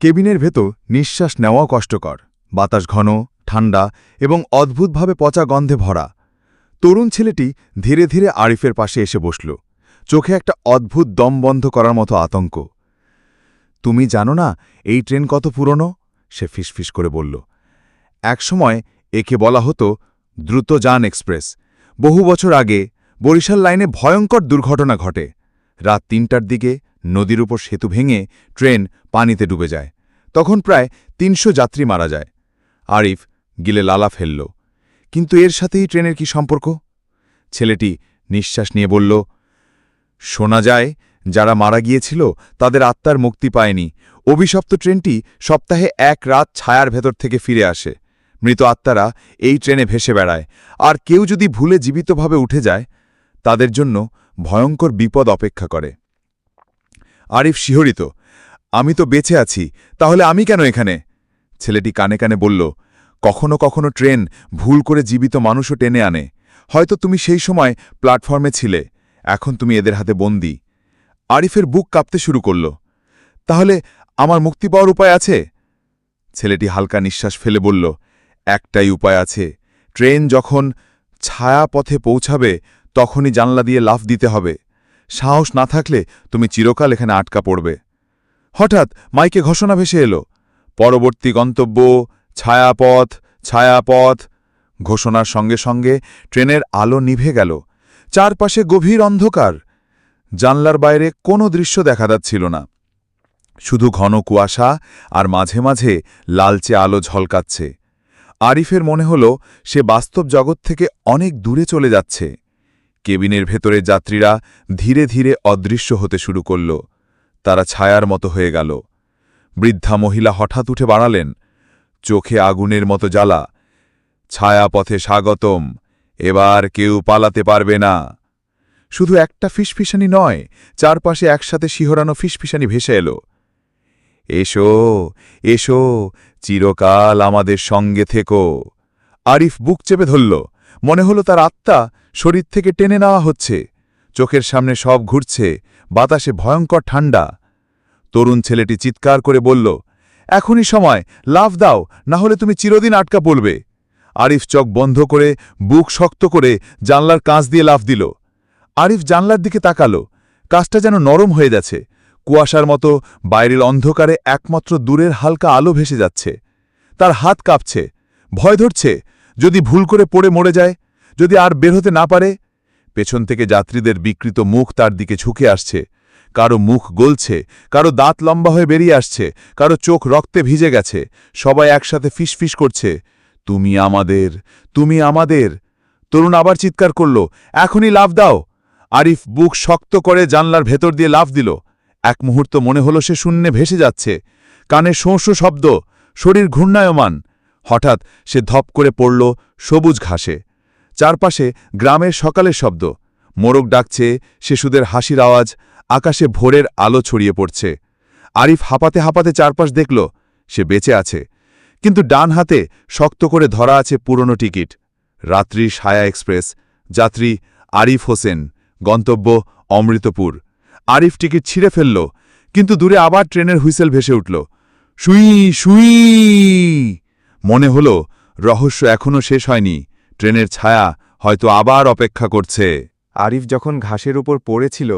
কেবিনের ভেতর নিঃশ্বাস নেওয়া কষ্টকর, বাতাস ঘন, ঠান্ডা এবং অদ্ভুতভাবে পচা গন্ধে ভরা। তরুণ ছেলেটি ধীরে ধীরে আরিফের পাশে এসে বসল, চোখে একটা অদ্ভুত দম বন্ধ করার মতো আতঙ্ক। তুমি জানো না এই ট্রেন কত পুরনো? সে ফিসফিস করে বলল। একসময় একে বলা হতো দ্রুতযান এক্সপ্রেস। বহু বছর আগে বরিশাল লাইনে ভয়ঙ্কর দুর্ঘটনা ঘটে। রাত ৩টার দিকে নদীর উপর সেতু ভেঙে ট্রেন পানিতে ডুবে যায়। তখন প্রায় ৩০০ যাত্রী মারা যায়। আরিফ গিলে লালা ফেলল। কিন্তু এর সাথেই ট্রেনের কি সম্পর্ক? ছেলেটি নিঃশ্বাস নিয়ে বলল, শোনা যায় যারা মারা গিয়েছিল তাদের আত্মার মুক্তি পায়নি। অভিশপ্ত ট্রেনটি সপ্তাহে ১ রাত ছায়ার ভেতর থেকে ফিরে আসে। মৃত আত্মারা এই ট্রেনে ভেসে বেড়ায়, আর কেউ যদি ভুলে জীবিতভাবে উঠে যায় তাদের জন্য ভয়ঙ্কর বিপদ অপেক্ষা করে। আরিফ শিহরিত। আমি তো বেঁচে আছি, তাহলে আমি কেন এখানে? ছেলেটি কানে কানে বলল, কখনো কখনো ট্রেন ভুল করে জীবিত মানুষও টেনে আনে। হয়তো তুমি সেই সময় প্ল্যাটফর্মে ছিলে, এখন তুমি এদের হাতে বন্দী। আরিফের বুক কাঁপতে শুরু করল। তাহলে আমার মুক্তি পাওয়ার উপায় আছে? ছেলেটি হালকা নিঃশ্বাস ফেলে বলল, একটাই উপায় আছে। ট্রেন যখন ছায়াপথে পৌঁছাবে তখনই জানলা দিয়ে লাফ দিতে হবে। সাহস না থাকলে তুমি চিরকাল এখানে আটকা পড়বে। হঠাৎ মাইকে ঘোষণা ভেসে এলো, পরবর্তী গন্তব্য ছায়াপথ, ছায়াপথ। ঘোষণার সঙ্গে সঙ্গে ট্রেনের আলো নিভে গেল। চারপাশে গভীর অন্ধকার। জানলার বাইরে কোনো দৃশ্য দেখা যাচ্ছিল না, শুধু ঘন কুয়াশা আর মাঝে মাঝে লালচে আলো ঝলকাচ্ছে। আরিফের মনে হল সে বাস্তব জগৎ থেকে অনেক দূরে চলে যাচ্ছে। কেবিনের ভেতরে যাত্রীরা ধীরে ধীরে অদৃশ্য হতে শুরু করল। তারা ছায়ার মতো হয়ে গেল। বৃদ্ধা মহিলা হঠাৎ উঠে বাড়ালেন, চোখে আগুনের মতো জ্বালা। ছায়াপথে স্বাগতম, এবার কেউ পালাতে পারবে না। শুধু একটা ফিসফিসানি নয়, চারপাশে একসাথে শিহরানো ফিসফিসানি ভেসে এলো। এসো, এসো, চিরকাল আমাদের সঙ্গে থেকো। আরিফ বুক চেপে ধরল। মনে হলো তার আত্মা শরীর থেকে টেনে নেওয়া হচ্ছে। চোখের সামনে সব ঘুরছে, বাতাসে ভয়ঙ্কর ঠান্ডা। তরুণ ছেলেটি চিৎকার করে বলল, এখনই সময়, লাফ দাও, না হলে তুমি চিরদিন আটকা পড়বে। আরিফ চোখ বন্ধ করে বুক শক্ত করে জানলার কাঁচ দিয়ে লাফ দিল। আরিফ জানলার দিকে তাকালো। কাঁচটা যেন নরম হয়ে যাচ্ছে। কুয়াশার মতো বাইরের অন্ধকারে একমাত্র দূরের হালকা আলো ভেসে যাচ্ছে। তার হাত কাঁপছে, ভয় ধরছে, যদি ভুল করে পড়ে মরে যায়, যদি আর বের হতে না পারে। পেছন থেকে যাত্রীদের বিকৃত মুখ তার দিকে ঝুঁকে আসছে। কারো মুখ গলছে, কারো দাঁত লম্বা হয়ে বেরিয়ে আসছে, কারো চোখ রক্তে ভিজে গেছে। সবাই একসাথে ফিসফিস করছে, তুমি আমাদের, তুমি আমাদের। তরুণ আবার চিৎকার করল, এখনই লাফ দাও। আরিফ বুক শক্ত করে জানলার ভেতর দিয়ে লাফ দিল। এক মুহূর্ত মনে হলো সে শূন্যে ভেসে যাচ্ছে। কানে শোঁ শোঁ শব্দ, শরীর ঘূর্ণায়মান। হঠাৎ সে ধপ করে পড়ল সবুজ ঘাসে। চারপাশে গ্রামের সকালের শব্দ, মোরগ ডাকছে, শিশুদের হাসির আওয়াজ, আকাশে ভোরের আলো ছড়িয়ে পড়ছে। আরিফ হাঁপাতে হাঁপাতে চারপাশ দেখল, সে বেঁচে আছে, কিন্তু ডান হাতে শক্ত করে ধরা আছে পুরনো টিকিট। রাত্রির ছায়া এক্সপ্রেস, যাত্রী আরিফ হোসেন, গন্তব্য অমৃতপুর। আরিফ টিকিট ছিঁড়ে ফেলল, কিন্তু দূরে আবার ট্রেনের হুইসেল ভেসে উঠল, সুই সুই। মনে হল রহস্য এখনও শেষ হয়নি, ট্রেনের ছায়া হয়তো আবার অপেক্ষা করছে। আরিফ যখন ঘাসের উপর পড়েছিল,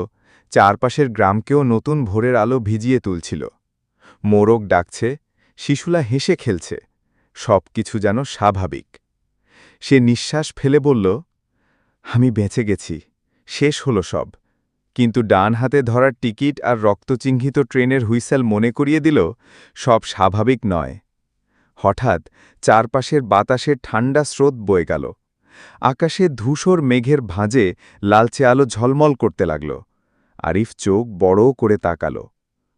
চারপাশের গ্রামকেও নতুন ভোরের আলো ভিজিয়ে তুলছিল। মোরগ ডাকছে, শিশুরা হেসে খেলছে, সব কিছু যেন স্বাভাবিক। সে নিঃশ্বাস ফেলে বলল, আমি বেঁচে গেছি, শেষ হলো সব। কিন্তু ডান হাতে ধরার টিকিট আর রক্তচিহ্নিত ট্রেনের হুইসেল মনে করিয়ে দিল, সব স্বাভাবিক নয়। হঠাৎ চারপাশের বাতাসের ঠান্ডা স্রোত বয়ে গেল। আকাশে ধূসর মেঘের ভাঁজে লালচে আলো ঝলমল করতে লাগল। আরিফ চোখ বড় করে তাকাল।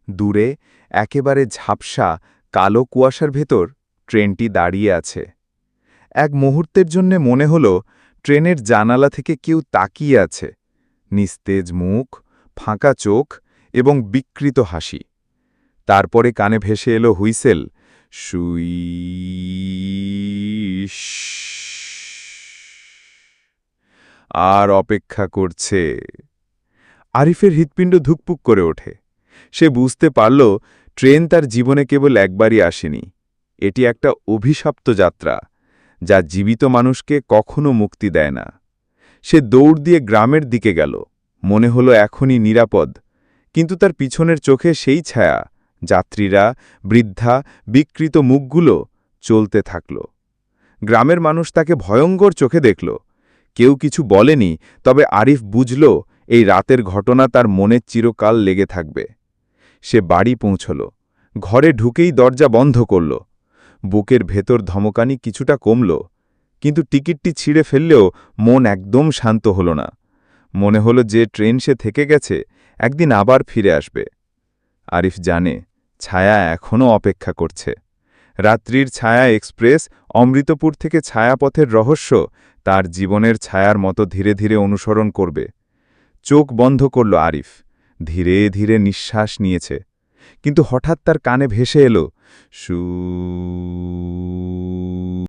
দূরে একেবারে ঝাপসা কালো কুয়াশার ভেতর ট্রেনটি দাঁড়িয়ে আছে। এক মুহূর্তের জন্যে মনে হল ট্রেনের জানালা থেকে কেউ তাকিয়ে আছে। নিস্তেজ মুখ, ফাঁকা চোখ এবং বিকৃত হাসি। তারপরে কানে ভেসে এলো হুইসেল, সুই। আর অপেক্ষা করছে। আরিফের হৃৎপিণ্ড ধুকপুক করে ওঠে। সে বুঝতে পারল ট্রেন তার জীবনে কেবল একবারই আসেনি, এটি একটা অভিশপ্ত যাত্রা যা জীবিত মানুষকে কখনো মুক্তি দেয় না। সে দৌড় দিয়ে গ্রামের দিকে গেল, মনে হলো এখনই নিরাপদ, কিন্তু তার পিছনের চোখে সেই ছায়া, যাত্রীরা, বৃদ্ধা, বিকৃত মুখগুলো চলতে থাকল। গ্রামের মানুষ তাকে ভয়ঙ্কর চোখে দেখল। কেউ কিছু বলেনি, তবে আরিফ বুঝল এই রাতের ঘটনা তার মনে চিরকাল লেগে থাকবে। সে বাড়ি পৌঁছল, ঘরে ঢুকেই দরজা বন্ধ করল। বুকের ভেতর ধমকানি কিছুটা কমল, কিন্তু টিকিটটি ছিঁড়ে ফেললেও মন একদম শান্ত হল না। মনে হলো যে ট্রেন সে থেকে গেছে, একদিন আবার ফিরে আসবে। আরিফ জানে ছায়া এখনও অপেক্ষা করছে। রাত্রির ছায়া এক্সপ্রেস অমৃতপুর থেকে ছায়াপথের রহস্য তার জীবনের ছায়ার মতো ধীরে ধীরে অনুসরণ করবে। চোখ বন্ধ করল আরিফ, ধীরে ধীরে নিঃশ্বাস নিয়েছে, কিন্তু হঠাৎ তার কানে ভেসে এলো, সু।